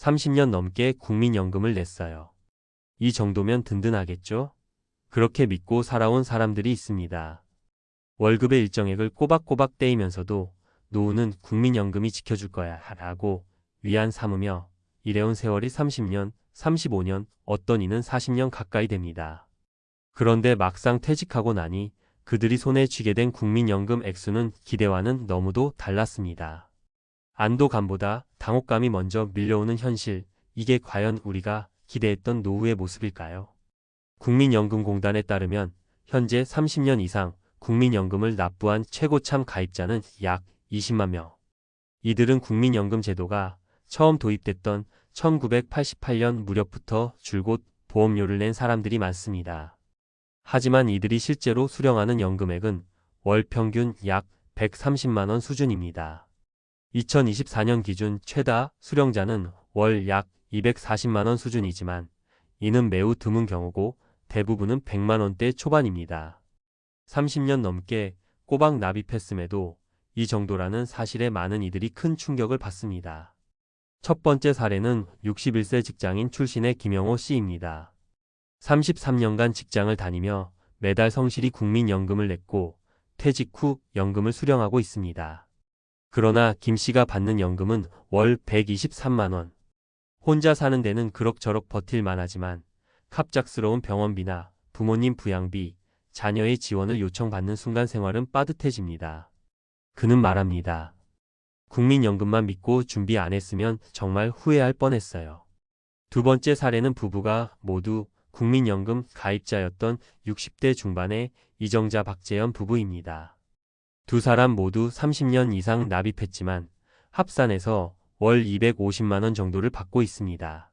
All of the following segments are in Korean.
30년 넘게 국민연금을 냈어요. 이 정도면 든든하겠죠? 그렇게 믿고 살아온 사람들이 있습니다. 월급의 일정액을 꼬박꼬박 떼이면서도 노후는 국민연금이 지켜줄 거야 라고 위안 삼으며 일해온 세월이 30년, 35년, 어떤 이는 40년 가까이 됩니다. 그런데 막상 퇴직하고 나니 그들이 손에 쥐게 된 국민연금 액수는 기대와는 너무도 달랐습니다. 안도감보다 당혹감이 먼저 밀려오는 현실, 이게 과연 우리가 기대했던 노후의 모습일까요? 국민연금공단에 따르면 현재 30년 이상 국민연금을 납부한 최고참 가입자는 약 20만 명. 이들은 국민연금 제도가 처음 도입됐던 1988년 무렵부터 줄곧 보험료를 낸 사람들이 많습니다. 하지만 이들이 실제로 수령하는 연금액은 월 평균 약 130만 원 수준입니다. 2024년 기준 최다 수령자는 월 약 240만 원 수준이지만 이는 매우 드문 경우고 대부분은 100만 원대 초반입니다. 30년 넘게 꼬박 납입했음에도 이 정도라는 사실에 많은 이들이 큰 충격을 받습니다. 첫 번째 사례는 61세 직장인 출신의 김영호 씨입니다. 33년간 직장을 다니며 매달 성실히 국민연금을 냈고 퇴직 후 연금을 수령하고 있습니다. 그러나 김 씨가 받는 연금은 월 123만 원. 혼자 사는 데는 그럭저럭 버틸만 하지만 갑작스러운 병원비나 부모님 부양비, 자녀의 지원을 요청받는 순간 생활은 빠듯해집니다. 그는 말합니다. 국민연금만 믿고 준비 안 했으면 정말 후회할 뻔했어요. 두 번째 사례는 부부가 모두 국민연금 가입자였던 60대 중반의 이정자 박재현 부부입니다. 두 사람 모두 30년 이상 납입했지만 합산해서 월 250만 원 정도를 받고 있습니다.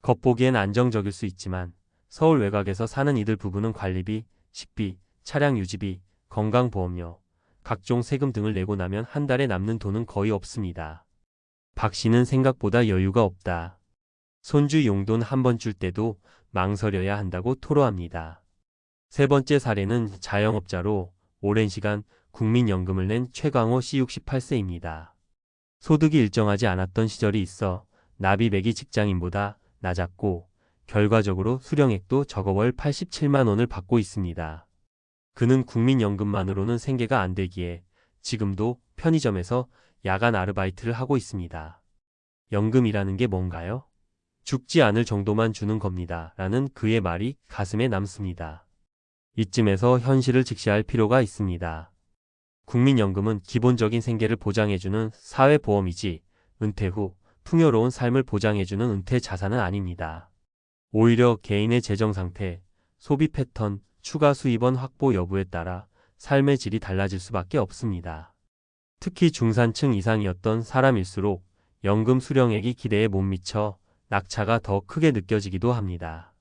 겉보기엔 안정적일 수 있지만 서울 외곽에서 사는 이들 부부는 관리비, 식비, 차량 유지비, 건강보험료, 각종 세금 등을 내고 나면 한 달에 남는 돈은 거의 없습니다. 박 씨는 생각보다 여유가 없다. 손주 용돈 한 번 줄 때도 망설여야 한다고 토로합니다. 세 번째 사례는 자영업자로 오랜 시간 국민연금을 낸 최광호 씨 68세입니다. 소득이 일정하지 않았던 시절이 있어 납입액이 직장인보다 낮았고 결과적으로 수령액도 적어 월 87만 원을 받고 있습니다. 그는 국민연금만으로는 생계가 안 되기에 지금도 편의점에서 야간 아르바이트를 하고 있습니다. 연금이라는 게 뭔가요? 죽지 않을 정도만 주는 겁니다. 라는 그의 말이 가슴에 남습니다. 이쯤에서 현실을 직시할 필요가 있습니다. 국민연금은 기본적인 생계를 보장해주는 사회보험이지 은퇴 후 풍요로운 삶을 보장해주는 은퇴 자산은 아닙니다. 오히려 개인의 재정 상태, 소비 패턴, 추가 수입원 확보 여부에 따라 삶의 질이 달라질 수밖에 없습니다. 특히 중산층 이상이었던 사람일수록 연금 수령액이 기대에 못 미쳐 낙차가 더 크게 느껴지기도 합니다.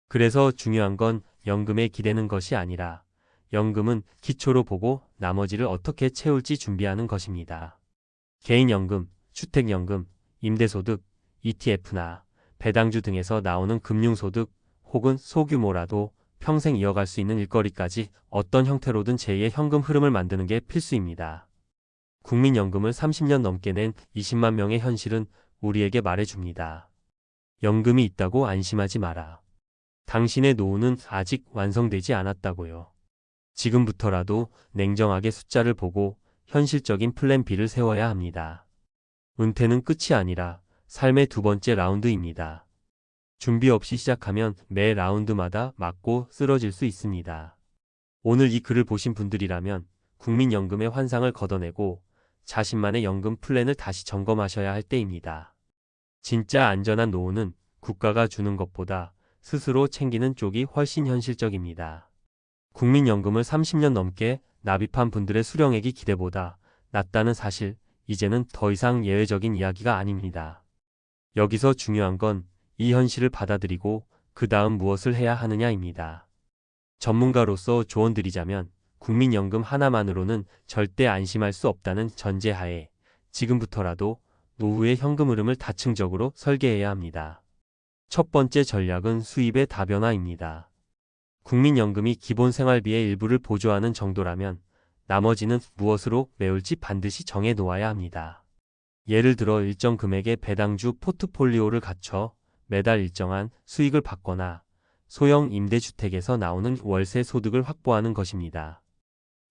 그래서 중요한 건 연금에 기대는 것이 아니라 연금은 기초로 보고 나머지를 어떻게 채울지 준비하는 것입니다. 개인연금, 주택연금, 임대소득, ETF나 배당주 등에서 나오는 금융소득 혹은 소규모라도 평생 이어갈 수 있는 일거리까지 어떤 형태로든 제2의 현금 흐름을 만드는 게 필수입니다. 국민연금을 30년 넘게 낸 20만 명의 현실은 우리에게 말해줍니다. 연금이 있다고 안심하지 마라. 당신의 노후는 아직 완성되지 않았다고요. 지금부터라도 냉정하게 숫자를 보고 현실적인 플랜 B를 세워야 합니다. 은퇴는 끝이 아니라 삶의 두 번째 라운드입니다. 준비 없이 시작하면 매 라운드마다 맞고 쓰러질 수 있습니다. 오늘 이 글을 보신 분들이라면 국민연금의 환상을 걷어내고 자신만의 연금 플랜을 다시 점검하셔야 할 때입니다. 진짜 안전한 노후는 국가가 주는 것보다 스스로 챙기는 쪽이 훨씬 현실적입니다. 국민연금을 30년 넘게 납입한 분들의 수령액이 기대보다 낮다는 사실, 이제는 더 이상 예외적인 이야기가 아닙니다. 여기서 중요한 건 이 현실을 받아들이고 그 다음 무엇을 해야 하느냐입니다. 전문가로서 조언드리자면 국민연금 하나만으로는 절대 안심할 수 없다는 전제하에 지금부터라도 노후의 현금 흐름을 다층적으로 설계해야 합니다. 첫 번째 전략은 수입의 다변화입니다. 국민연금이 기본 생활비의 일부를 보조하는 정도라면 나머지는 무엇으로 메울지 반드시 정해 놓아야 합니다. 예를 들어 일정 금액의 배당주 포트폴리오를 갖춰 매달 일정한 수익을 받거나 소형 임대주택에서 나오는 월세 소득을 확보하는 것입니다.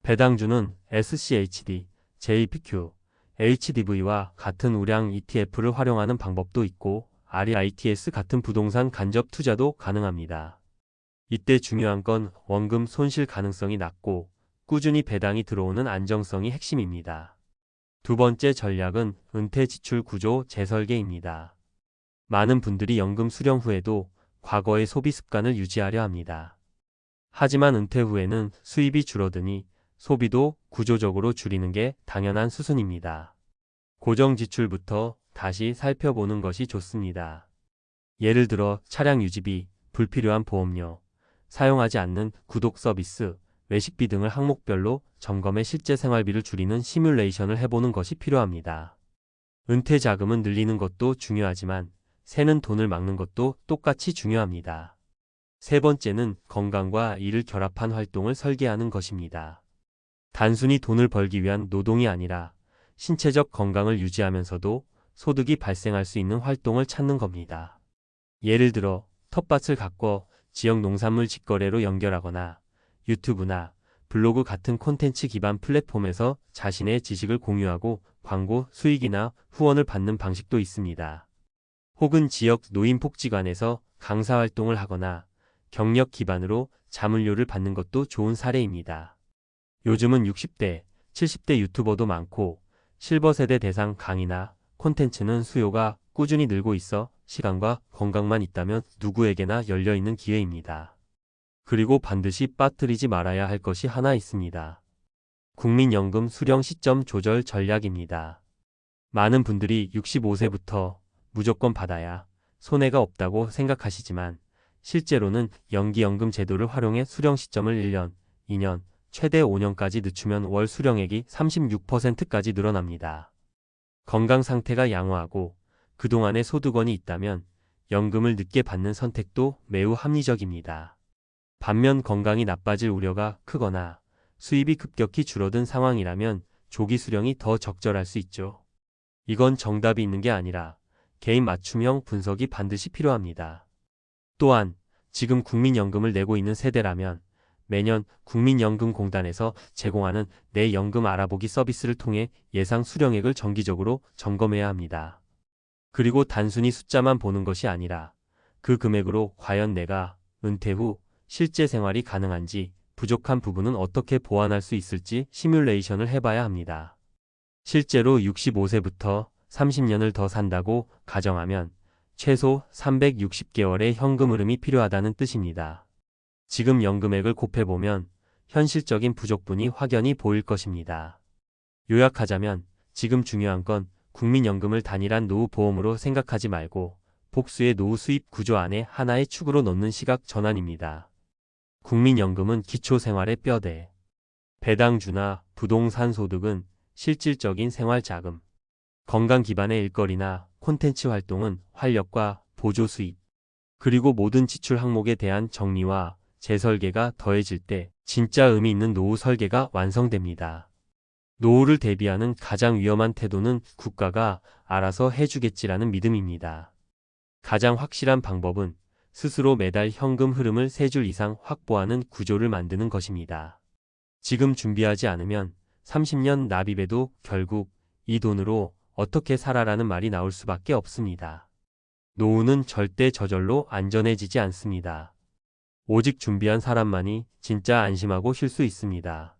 배당주는 SCHD, JPQ, HDV와 같은 우량 ETF를 활용하는 방법도 있고 REITs 같은 부동산 간접 투자도 가능합니다. 이때 중요한 건 원금 손실 가능성이 낮고 꾸준히 배당이 들어오는 안정성이 핵심입니다. 두 번째 전략은 은퇴 지출 구조 재설계입니다. 많은 분들이 연금 수령 후에도 과거의 소비 습관을 유지하려 합니다. 하지만 은퇴 후에는 수입이 줄어드니 소비도 구조적으로 줄이는 게 당연한 수순입니다. 고정 지출부터 다시 살펴보는 것이 좋습니다. 예를 들어 차량 유지비, 불필요한 보험료, 사용하지 않는 구독 서비스, 외식비 등을 항목별로 점검해 실제 생활비를 줄이는 시뮬레이션을 해보는 것이 필요합니다. 은퇴 자금은 늘리는 것도 중요하지만 새는 돈을 막는 것도 똑같이 중요합니다. 세 번째는 건강과 일을 결합한 활동을 설계하는 것입니다. 단순히 돈을 벌기 위한 노동이 아니라 신체적 건강을 유지하면서도 소득이 발생할 수 있는 활동을 찾는 겁니다. 예를 들어 텃밭을 가꿔 지역 농산물 직거래로 연결하거나 유튜브나 블로그 같은 콘텐츠 기반 플랫폼에서 자신의 지식을 공유하고 광고 수익이나 후원을 받는 방식도 있습니다. 혹은 지역 노인복지관에서 강사 활동을 하거나 경력 기반으로 자문료를 받는 것도 좋은 사례입니다. 요즘은 60대, 70대 유튜버도 많고 실버 세대 대상 강의나 콘텐츠는 수요가 꾸준히 늘고 있어 시간과 건강만 있다면 누구에게나 열려있는 기회입니다. 그리고 반드시 빠뜨리지 말아야 할 것이 하나 있습니다. 국민연금 수령 시점 조절 전략입니다. 많은 분들이 65세부터 무조건 받아야 손해가 없다고 생각하시지만 실제로는 연기연금 제도를 활용해 수령 시점을 1년, 2년, 최대 5년까지 늦추면 월 수령액이 36%까지 늘어납니다. 건강 상태가 양호하고 그동안의 소득원이 있다면 연금을 늦게 받는 선택도 매우 합리적입니다. 반면 건강이 나빠질 우려가 크거나 수입이 급격히 줄어든 상황이라면 조기 수령이 더 적절할 수 있죠. 이건 정답이 있는 게 아니라 개인 맞춤형 분석이 반드시 필요합니다. 또한 지금 국민연금을 내고 있는 세대라면 매년 국민연금공단에서 제공하는 내 연금 알아보기 서비스를 통해 예상 수령액을 정기적으로 점검해야 합니다. 그리고 단순히 숫자만 보는 것이 아니라 그 금액으로 과연 내가 은퇴 후 실제 생활이 가능한지, 부족한 부분은 어떻게 보완할 수 있을지 시뮬레이션을 해봐야 합니다. 실제로 65세부터 30년을 더 산다고 가정하면 최소 360개월의 현금 흐름이 필요하다는 뜻입니다. 지금 연금액을 곱해보면 현실적인 부족분이 확연히 보일 것입니다. 요약하자면 지금 중요한 건 국민연금을 단일한 노후 보험으로 생각하지 말고 복수의 노후 수입 구조 안에 하나의 축으로 넣는 시각 전환입니다. 국민연금은 기초생활의 뼈대, 배당주나 부동산 소득은 실질적인 생활자금, 건강 기반의 일거리나 콘텐츠 활동은 활력과 보조 수입, 그리고 모든 지출 항목에 대한 정리와 재설계가 더해질 때 진짜 의미 있는 노후 설계가 완성됩니다. 노후를 대비하는 가장 위험한 태도는 국가가 알아서 해주겠지라는 믿음입니다. 가장 확실한 방법은 스스로 매달 현금 흐름을 3줄 이상 확보하는 구조를 만드는 것입니다. 지금 준비하지 않으면 30년 납입해도 결국 이 돈으로 어떻게 살아라는 말이 나올 수밖에 없습니다. 노후는 절대 저절로 안전해지지 않습니다. 오직 준비한 사람만이 진짜 안심하고 쉴 수 있습니다.